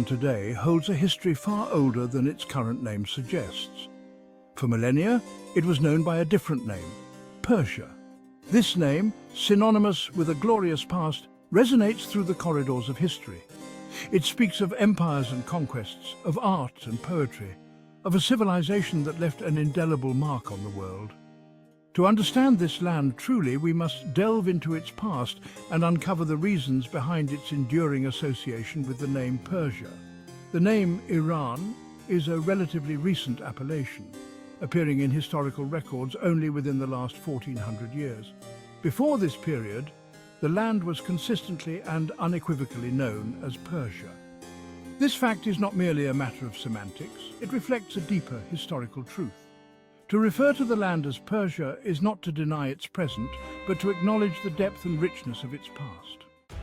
today holds a history far older than its current name suggests. For millennia, it was known by a different name, Persia. This name, synonymous with a glorious past, resonates through the corridors of history. It speaks of empires and conquests, of art and poetry, of a civilization that left an indelible mark on the world. To understand this land truly, we must delve into its past and uncover the reasons behind its enduring association with the name Persia. The name Iran is a relatively recent appellation, appearing in historical records only within the last 1400 years. Before this period, the land was consistently and unequivocally known as Persia. This fact is not merely a matter of semantics, it reflects a deeper historical truth. To refer to the land as Persia is not to deny its present, but to acknowledge the depth and richness of its past.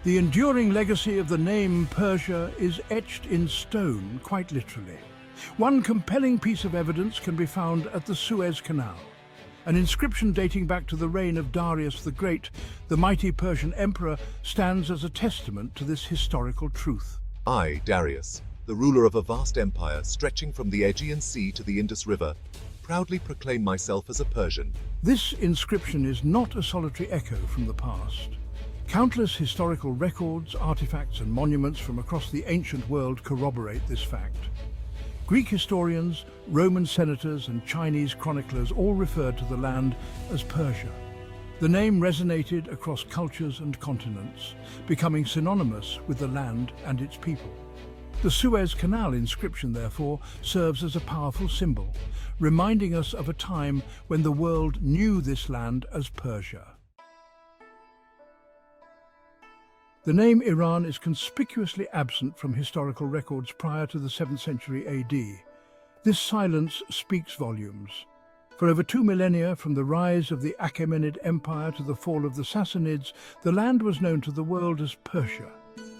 The enduring legacy of the name Persia is etched in stone, quite literally. One compelling piece of evidence can be found at the Suez Canal. An inscription dating back to the reign of Darius the Great, the mighty Persian emperor, stands as a testament to this historical truth. I, Darius, the ruler of a vast empire stretching from the Aegean Sea to the Indus River, proudly proclaim myself as a Persian. This inscription is not a solitary echo from the past. Countless historical records, artifacts and monuments from across the ancient world corroborate this fact. Greek historians, Roman senators and Chinese chroniclers all referred to the land as Persia. The name resonated across cultures and continents, becoming synonymous with the land and its people. The Suez Canal inscription, therefore, serves as a powerful symbol, reminding us of a time when the world knew this land as Persia. The name Iran is conspicuously absent from historical records prior to the 7th century AD. This silence speaks volumes. For over 2 millennia, from the rise of the Achaemenid Empire to the fall of the Sassanids, the land was known to the world as Persia.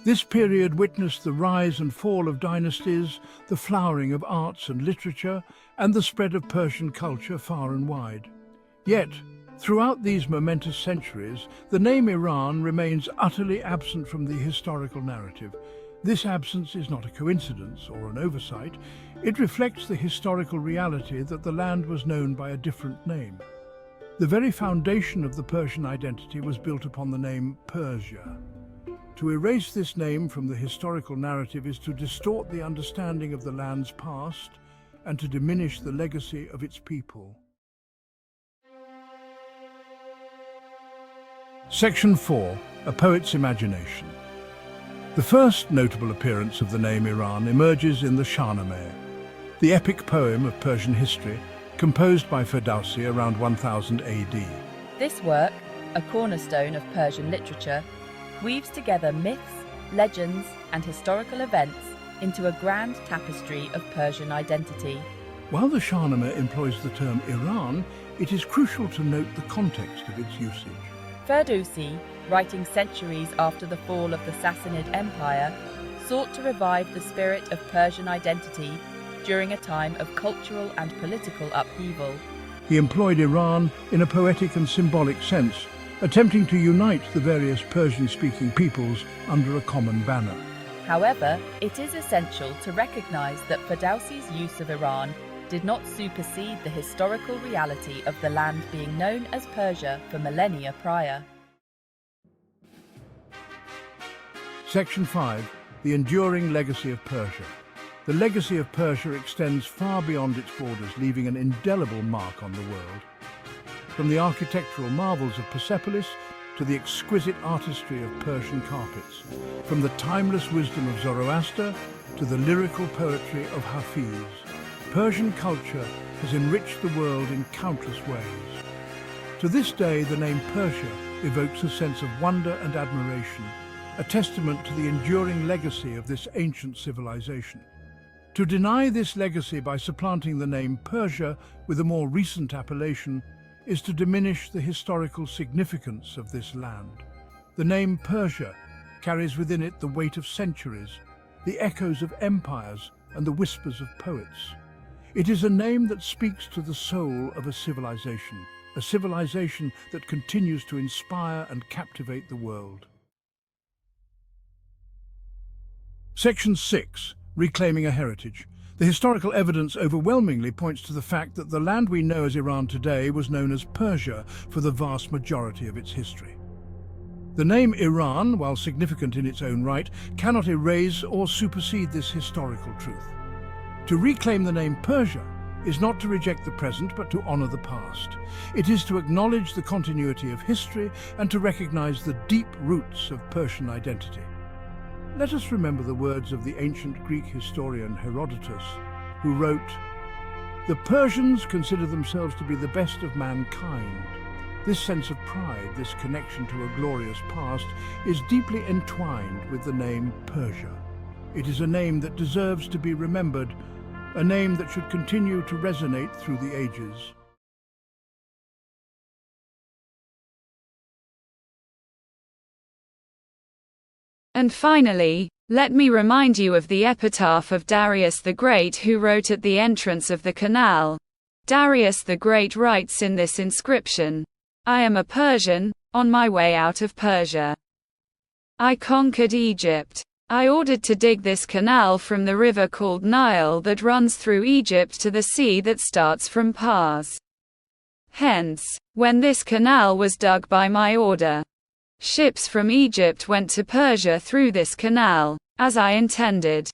This period witnessed the rise and fall of dynasties, the flowering of arts and literature, and the spread of Persian culture far and wide. Yet, throughout these momentous centuries, the name Iran remains utterly absent from the historical narrative. This absence is not a coincidence or an oversight. It reflects the historical reality that the land was known by a different name. The very foundation of the Persian identity was built upon the name Persia. To erase this name from the historical narrative is to distort the understanding of the land's past and to diminish the legacy of its people. Section 4. A Poet's Imagination. The first notable appearance of the name Iran emerges in the Shahnameh, the epic poem of Persian history, composed by Ferdowsi around 1000 AD. This work, a cornerstone of Persian literature, weaves together myths, legends, and historical events into a grand tapestry of Persian identity. While the Shahnameh employs the term Iran, it is crucial to note the context of its usage. Ferdowsi, writing centuries after the fall of the Sassanid Empire, sought to revive the spirit of Persian identity during a time of cultural and political upheaval. He employed Iran in a poetic and symbolic sense, attempting to unite the various Persian-speaking peoples under a common banner. However, it is essential to recognize that Ferdowsi's use of Iran did not supersede the historical reality of the land being known as Persia for millennia prior. Section 5. The Enduring Legacy of Persia. The legacy of Persia extends far beyond its borders, leaving an indelible mark on the world. From the architectural marvels of Persepolis to the exquisite artistry of Persian carpets, from the timeless wisdom of Zoroaster to the lyrical poetry of Hafiz, Persian culture has enriched the world in countless ways. To this day, the name Persia evokes a sense of wonder and admiration, a testament to the enduring legacy of this ancient civilization. To deny this legacy by supplanting the name Persia with a more recent appellation is to diminish the historical significance of this land. The name Persia carries within it the weight of centuries, the echoes of empires, and the whispers of poets. It is a name that speaks to the soul of a civilization that continues to inspire and captivate the world. Section 6. Reclaiming a heritage. The historical evidence overwhelmingly points to the fact that the land we know as Iran today was known as Persia for the vast majority of its history. The name Iran, while significant in its own right, cannot erase or supersede this historical truth. To reclaim the name Persia is not to reject the present, but to honor the past. It is to acknowledge the continuity of history and to recognize the deep roots of Persian identity. Let us remember the words of the ancient Greek historian Herodotus, who wrote, "The Persians consider themselves to be the best of mankind." This sense of pride, this connection to a glorious past, is deeply entwined with the name Persia. It is a name that deserves to be remembered, a name that should continue to resonate through the ages. And finally, let me remind you of the epitaph of Darius the Great, who wrote at the entrance of the canal. Darius the Great writes in this inscription, "I am a Persian, on my way out of Persia. I conquered Egypt. I ordered to dig this canal from the river called Nile that runs through Egypt to the sea that starts from Pars. Hence, when this canal was dug by my order, ships from Egypt went to Persia through this canal, as I intended.